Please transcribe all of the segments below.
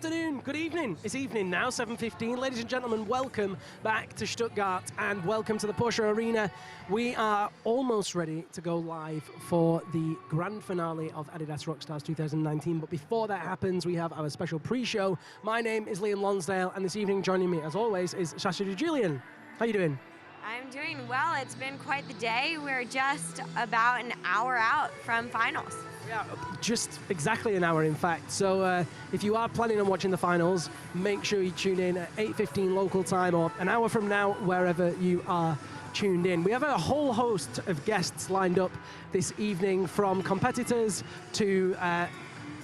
afternoon, good evening. It's evening now, 7:15. Ladies and gentlemen, welcome back to Stuttgart and welcome to the Porsche Arena. We are almost ready to go live for the grand finale of Adidas ROCKSTARS 2019. But before that happens, we have our special pre-show. My name is Liam Lonsdale, and this evening joining me, as always, is Sasha DiGiulian. How you doing? I'm doing well. It's been quite the day. We're just about an hour out from finals. Yeah, just exactly an hour, in fact. So if you are planning on watching the finals, make sure you tune in at 8:15 local time or an hour from now, wherever you are tuned in. We have a whole host of guests lined up this evening, from competitors to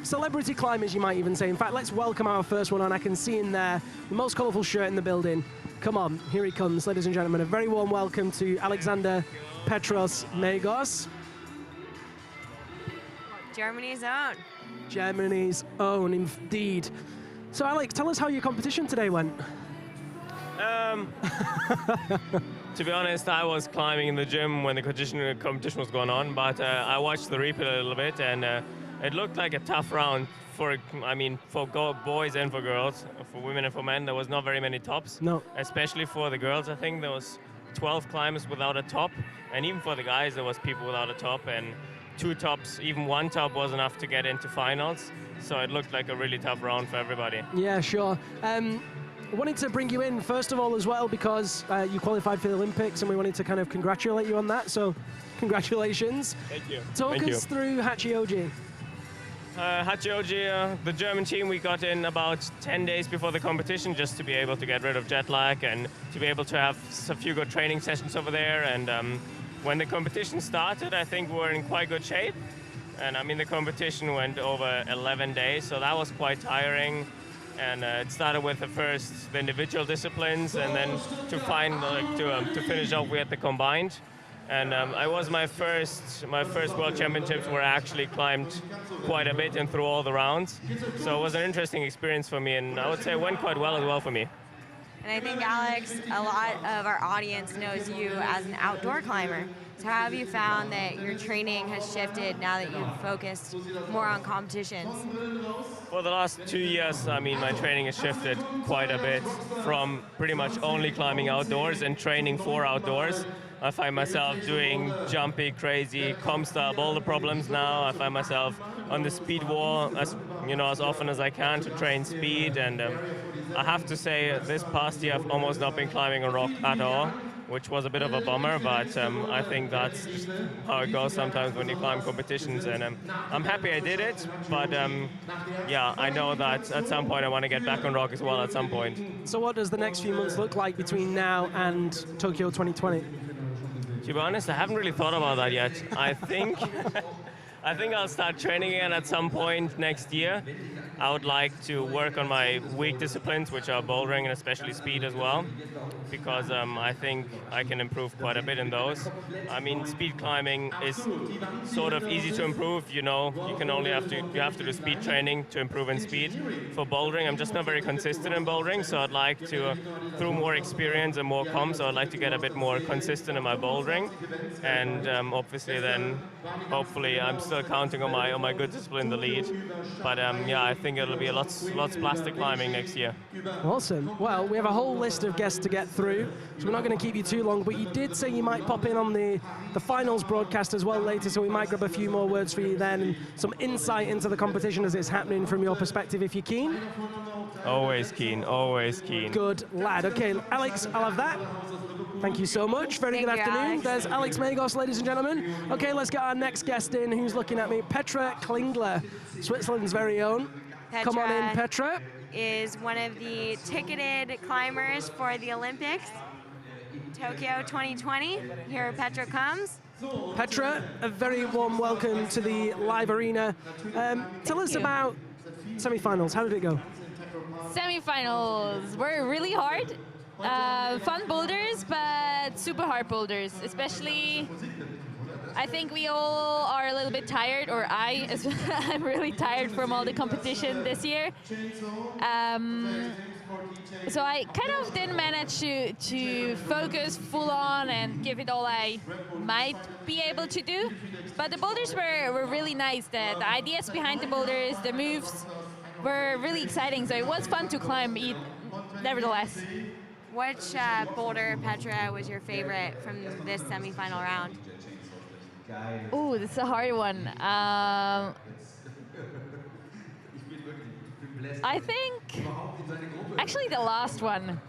celebrity climbers, you might even say. In fact, let's welcome our first one on. I can see in there the most colourful shirt in the building. Come on, here he comes, ladies and gentlemen. A very warm welcome to Alexander Petros Megos. Germany's own. Germany's own, indeed. So, Alex, tell us how your competition today went. To be honest, I was climbing in the gym when the competition was going on, but I watched the replay a little bit, and it looked like a tough round for boys and for girls, for women and for men. There was not very many tops. No. Especially for the girls, I think there was 12 climbers without a top, and even for the guys, there was people without a top, and 2 tops, even 1 top was enough to get into finals. So it looked like a really tough round for everybody. Yeah, sure. I wanted to bring you in, first of all, as well, because you qualified for the Olympics, and we wanted to kind of congratulate you on that. So congratulations. Thank you. Talk us through Hachioji. Hachioji, the German team, we got in about 10 days before the competition just to be able to get rid of jet lag and to be able to have a few good training sessions over there. And when the competition started, I think we were in quite good shape. And I mean, the competition went over 11 days, so that was quite tiring. And it started with the individual disciplines, and then to finish off, we had the combined. And I was my first World Championships where I actually climbed quite a bit and through all the rounds. So it was an interesting experience for me, and I would say it went quite well as well for me. And I think, Alex, a lot of our audience knows you as an outdoor climber. So how have you found that your training has shifted now that you've focused more on competitions? For the last 2 years, I mean, my training has shifted quite a bit from pretty much only climbing outdoors and training for outdoors. I find myself doing jumpy, crazy, comp-style boulder problems now. I find myself on the speed wall as often as I can to train speed. And I have to say, this past year I've almost not been climbing a rock at all, which was a bit of a bummer, but I think that's just how it goes sometimes when you climb competitions. And I'm happy I did it, but yeah, I know that at some point I want to get back on rock as well at some point. So what does the next few months look like between now and Tokyo 2020? To be honest, I haven't really thought about that yet. I think I'll start training again at some point next year. I would like to work on my weak disciplines, which are bouldering and especially speed as well, because I think I can improve quite a bit in those. I mean, speed climbing is sort of easy to improve. You have to do speed training to improve in speed. For bouldering, I'm just not very consistent in bouldering, so I'd like to, through more experience and more comps, I'd like to get a bit more consistent in my bouldering, and obviously then, hopefully, I'm still counting on my good discipline in the lead. But yeah, I think it'll be lots plastic climbing next year. Awesome. Well, we have a whole list of guests to get through, so we're not going to keep you too long, but you did say you might pop in on the finals broadcast as well later, so we might grab a few more words for you then, and some insight into the competition as it's happening from your perspective, if you're keen. Always keen, always keen. Good lad. Okay, Alex, I'll have that. Thank you so much. Very good afternoon. Alex. There's Alex Megos, ladies and gentlemen. Okay, let's get our next guest in, who's looking at me. Petra Klingler, Switzerland's very own. Come on in, Petra. Is one of the ticketed climbers for the Olympics, Tokyo 2020. Here Petra comes. Petra, a very warm welcome to the live arena. Tell us about semi-finals. How did it go? Semi-finals were really hard. Fun boulders, but super hard boulders. Especially, I think we all are a little bit tired, or I'm really tired from all the competition this year. So I kind of didn't manage to focus full on and give it all I might be able to do. But the boulders were really nice. The ideas behind the boulders, the moves were really exciting. So it was fun to climb, nevertheless. Which boulder, Petra, was your favorite from this semifinal round? Oh, this is a hard one. I think actually the last one.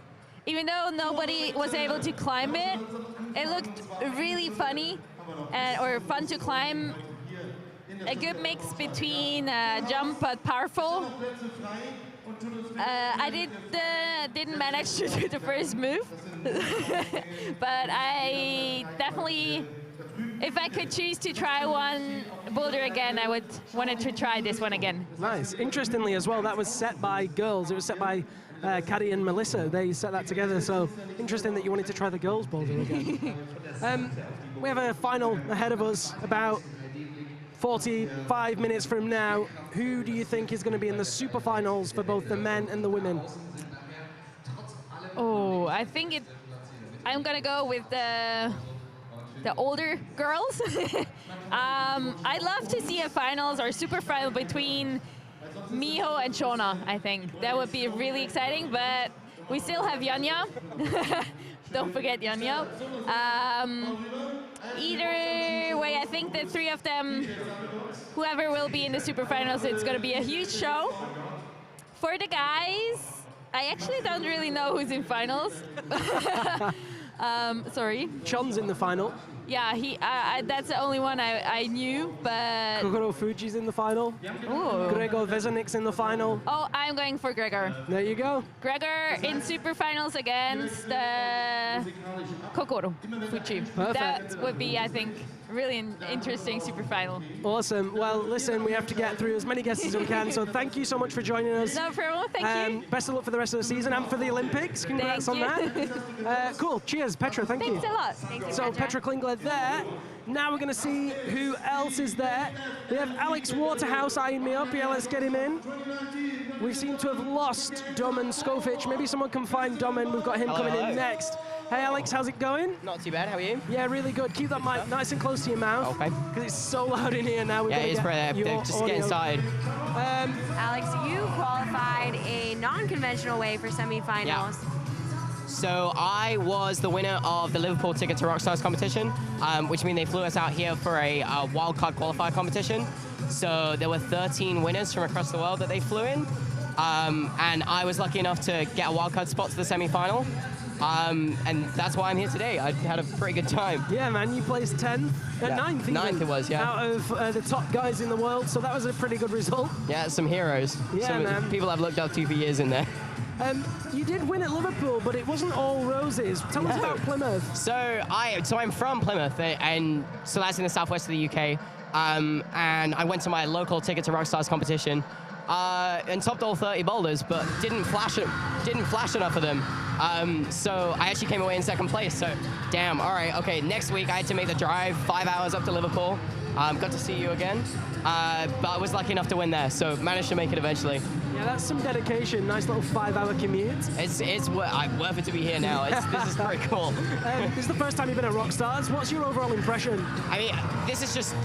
Even though nobody was able to climb it, it looked really funny or fun to climb. A good mix between jump but powerful. I didn't manage to do the first move, but I definitely, if I could choose to try one boulder again, I would wanted to try this one again. Nice. Interestingly as well, that was set by girls. It was set by Caddy and Melissa. They set that together, so interesting that you wanted to try the girls boulder again. We have a final ahead of us about 45 minutes from now. Who do you think is going to be in the super finals for both the men and the women? Oh, I think I'm gonna go with the older girls. I'd love to see a finals or super final between Miho and Shona. I think that would be really exciting, but we still have Yanya. Don't forget Yanya. Either way, I think the three of them, whoever will be in the super finals, it's going to be a huge show. For the guys, I actually don't really know who's in finals. Sorry. Chon's in the final. Yeah, that's the only one I knew, but... Kokoro Fuji's in the final. Ooh. Gregor Vezanik's in the final. Oh, I'm going for Gregor. There you go. Gregor in super finals against Kokoro Fuji. Perfect. That would be, I think, really an interesting super final. Awesome. Well, listen, we have to get through as many guests as we can, so thank you so much for joining us. No problem, thank you. Best of luck for the rest of the season and for the Olympics. Congrats on that. Cool. Cheers, Petra. Thank you. Thanks a lot. Thank you, So Petra Klingler there. Now we're going to see who else is there. We have Alex Waterhouse eyeing me up here. Let's get him in. We seem to have lost Domen Skofich. Maybe someone can find Domen. We've got him coming in next. Hey Alex, how's it going? Not too bad, how are you? Yeah, really good. Keep that mic nice and close to your mouth. Okay. Because it's so loud in here now. Yeah, it's pretty, just get inside. Alex, you qualified a non-conventional way for semifinals. Yeah. So I was the winner of the Liverpool Ticket to ROCKSTARS competition, which means they flew us out here for a wildcard qualifier competition. So there were 13 winners from across the world that they flew in. And I was lucky enough to get a wildcard spot to the semi-final. And that's why I'm here today. I had a pretty good time. Yeah, man, you placed 10th, ninth even. Ninth it was, yeah. Out of the top guys in the world, so that was a pretty good result. Yeah, some heroes. Yeah, some man. People I've looked up to for years in there. You did win at Liverpool, but it wasn't all roses. Tell us about Plymouth. So I'm from Plymouth, and so that's in the southwest of the UK. And I went to my local Ticket to ROCKSTARS competition and topped all 30 boulders, but didn't flash enough of them. So I actually came away in second place. So damn. All right. Okay. Next week I had to make the drive 5 hours up to Liverpool. Got to see you again, but I was lucky enough to win there, so managed to make it eventually. Yeah, that's some dedication. Nice little 5-hour commute. It's worth it to be here now. This is pretty cool. This is the first time you've been at ROCKSTARS. What's your overall impression? I mean, this is just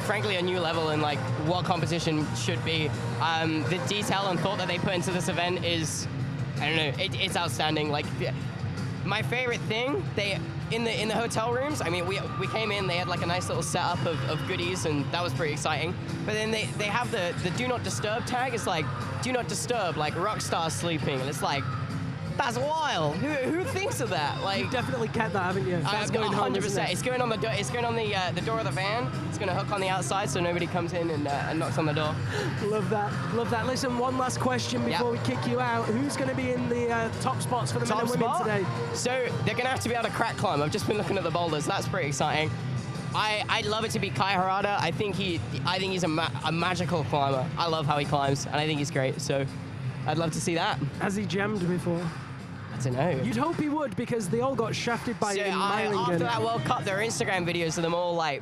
frankly a new level in like what competition should be. The detail and thought that they put into this event is, I don't know, it's outstanding. Like my favorite thing, in the hotel rooms, I mean, we came in, they had like a nice little setup of goodies, and that was pretty exciting. But then they have the do not disturb tag. It's like, do not disturb, like ROCKSTAR sleeping, and it's like, that's wild. Who thinks of that? Like, You've definitely kept that, haven't you? That's going 100%. It's going on the door. It's going on the door of the van. It's going to hook on the outside so nobody comes in and knocks on the door. Love that. Love that. Listen, one last question before we kick you out. Who's going to be in the top spots for the men and women today? So they're going to have to be able to crack climb. I've just been looking at the boulders. That's pretty exciting. I'd love it to be Kai Harada. I think he's a magical climber. I love how he climbs, and I think he's great. So I'd love to see that. Has he jammed before? I don't know. You'd hope he would, because they all got shafted by him in Meilingen. After that World Cup, there are Instagram videos of them all like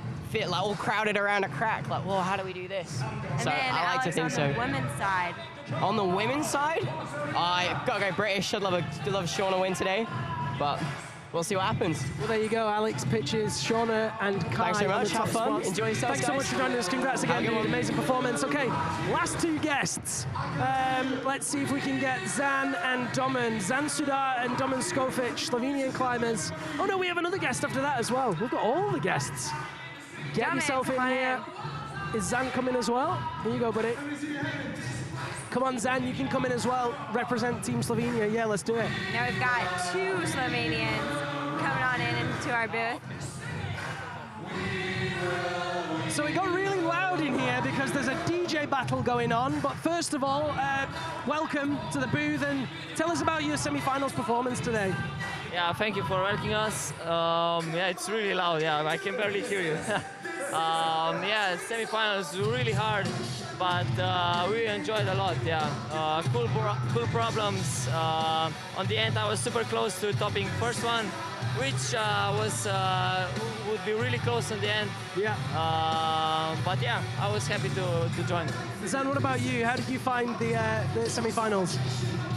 all crowded around a crack. Like, well, how do we do this? And so then I like to think so. On the women's side. On the women's side, I gotta go British. I'd love Shauna win today, but we'll see what happens. Well, there you go. Alex pitches Shauna and Kai. Thanks very on much. the top Have fun. spots. Enjoy yourselves, Thanks so guys. much for joining us. Congrats again, Have a good dude. one. Amazing performance. Okay, last two guests. Let's see if we can get Zan and Domen. Zan Sudar and Domen Skofic, Slovenian climbers. Oh no, we have another guest after that as well. We've got all the guests. Get Domen, yourself in come on here. Is Zan coming as well? Here you go, buddy. Come on, Zan, you can come in as well. Represent Team Slovenia. Yeah, let's do it. Now we've got 2 Slovenians coming on into our booth. So it got really loud in here because there's a DJ battle going on. But first of all, welcome to the booth and tell us about your semi-finals performance today. Yeah, thank you for welcoming us. Yeah, it's really loud. Yeah, I can barely hear you. Yeah, semi-finals were really hard, but we enjoyed a lot. Yeah, cool problems. On the end, I was super close to topping first one, which would be really close in the end. Yeah. But yeah, I was happy to join. Zan, what about you? How did you find the semi-finals?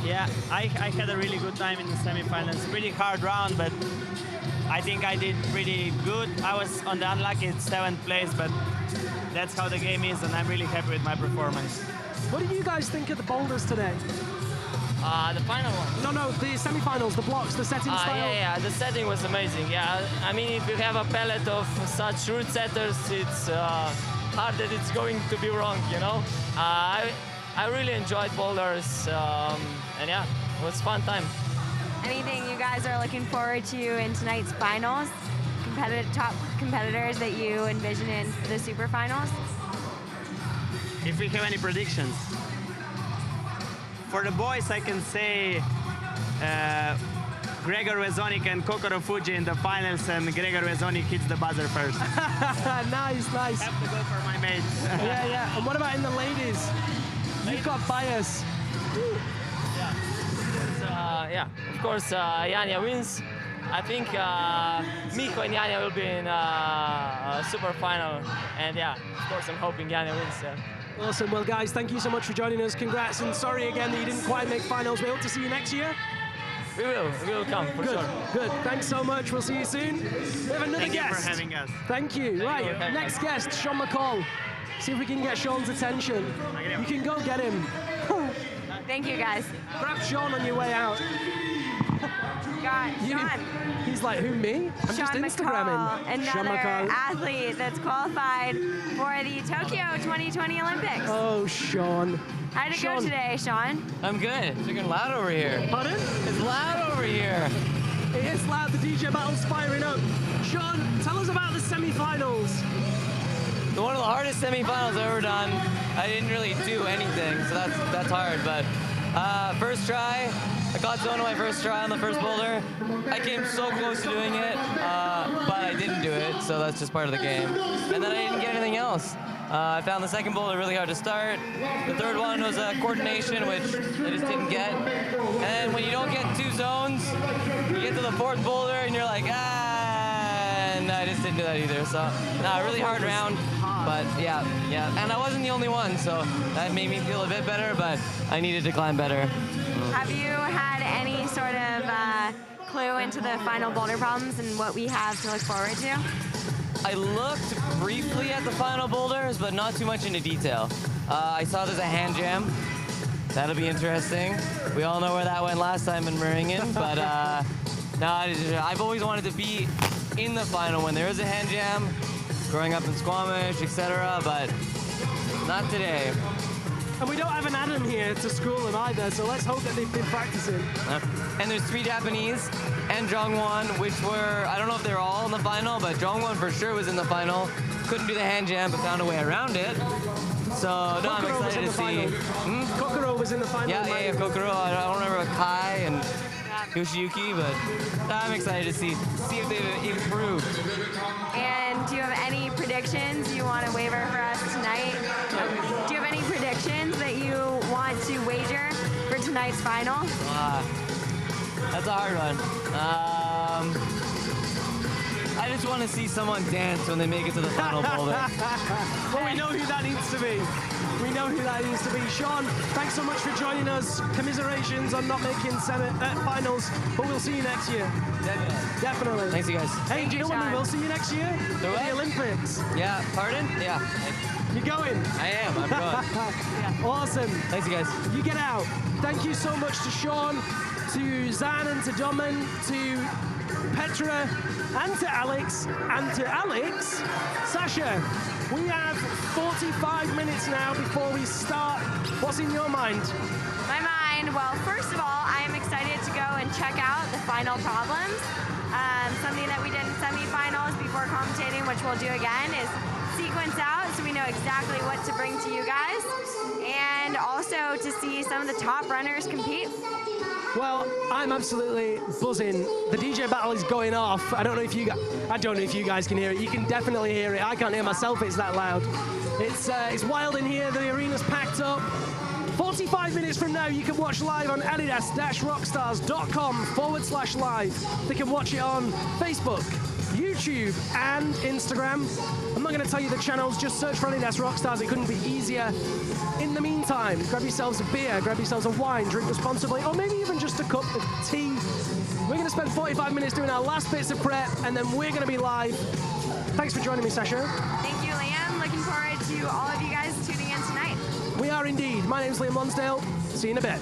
Yeah, I had a really good time in the semi-finals. Pretty hard round, but I think I did pretty good. I was on the unlucky 7th place, but that's how the game is, and I'm really happy with my performance. What did you guys think of the boulders today? The final one. No, the semi-finals, the blocks, the setting style. Yeah, the setting was amazing. Yeah, I mean, if you have a palette of such root setters, it's hard that it's going to be wrong, you know? I really enjoyed boulders, and yeah, it was a fun time. Anything you guys are looking forward to in tonight's finals? Top competitors that you envision in the super finals? If we have any predictions. For the boys, I can say Gregor Wezonik and Kokoro Fuji in the finals, and Gregor Wezonik hits the buzzer first. Nice. Have to go for my mate. Yeah. And what about in the ladies? You've got bias. Yeah, of course, Janja wins. I think Mikko and Janja will be in a super final, and yeah, of course, I'm hoping Janja wins. Awesome. Well, guys, thank you so much for joining us. Congrats, and sorry again that you didn't quite make finals. We hope to see you next year. We will come for Good. sure. Good. Thanks so much. We'll see you soon. We have another Thank you guest. for having us. Thank you. Right, next guest, Sean McCall. See if we can get Sean's attention. You can go get him. Thank you, guys. Grab Sean on your way out. Got Sean. He's like, who, me? I'm just Sean Instagramming. McCall, Sean another McCall. athlete that's qualified for the Tokyo 2020 Olympics. Oh, Sean. How did it go Sean. today, Sean? I'm good. It's freaking loud over here. Pardon? It's loud over here. It is loud. The DJ battle's firing up. Sean, tell us about the semi-finals. One of the hardest semifinals I've ever done. I didn't really do anything, so that's hard. But first try, I got zoned on my first try on the first boulder. I came so close to doing it, but I didn't do it, so that's just part of the game. And then I didn't get anything else. I found the second boulder really hard to start. The third one was coordination, which I just didn't get. And when you don't get 2 zones, you get to the 4th boulder and you're like, no, I just didn't do that either. So, no, really hard round. But yeah. And I wasn't the only one, so that made me feel a bit better, but I needed to climb better. Have you had any sort of clue into the final boulder problems and what we have to look forward to? I looked briefly at the final boulders, but not too much into detail. I saw there's a hand jam. That'll be interesting. We all know where that went last time in Meringen, but no, I've always wanted to be in the final when there is a hand jam, growing up in Squamish, etc., but not today. And we don't have an Adam here to school them either, so let's hope that they've been practicing. And there's 3 Japanese and Jongwon, which were, I don't know if they're all in the final, but Jongwon for sure was in the final. Couldn't do the hand jam, but found a way around it. So, no, I'm Kokoro was in excited the to see. final. Kokoro was in the final. Yeah, Kokoro. I don't remember Kai and Yoshiyuki, but I'm excited to see if they've improved. And do you have any predictions you want to wager for us tonight? Do you have any predictions that you want to wager for tonight's final? That's a hard one. I just want to see someone dance when they make it to the final boulder. Well, we know who that needs to be. We know who that needs to be. Sean, thanks so much for joining us. Commiserations on not making finals, but we'll see you next year. Definitely. Thanks, you guys. Hey, do you know when we will see you next year? The Olympics. Yeah, pardon? Yeah. You're going? I am. I'm going. Awesome. Thanks, you guys. You get out. Thank you so much to Sean, to Zan and to Domen, to Petra and to Alex, Sasha, we have 45 minutes now before we start. What's in your mind? My mind, well, first of all, I am excited to go and check out the final problems. Something that we did in semifinals before commentating, which we'll do again, is sequence out so we know exactly what to bring to you guys, and also to see some of the top runners compete. Well, I'm absolutely buzzing. The DJ battle is going off. I don't know if you guys can hear it. You can definitely hear it. I can't hear myself. It's that loud. It's wild in here. The arena's packed up. 45 minutes from now, you can watch live on adidas-rockstars.com/live. They can watch it on Facebook, YouTube, and Instagram. I'm not going to tell you the channels. Just search for Adidas Rockstars. It couldn't be easier. In the meantime, grab yourselves a beer, grab yourselves a wine, drink responsibly, or maybe even just a cup of tea. We're going to spend 45 minutes doing our last bits of prep, and then we're going to be live. Thanks for joining me, Sasha. Thank you, Liam. Looking forward to all of you guys tuning in tonight. We are indeed. My name's Liam Lonsdale. See you in a bit.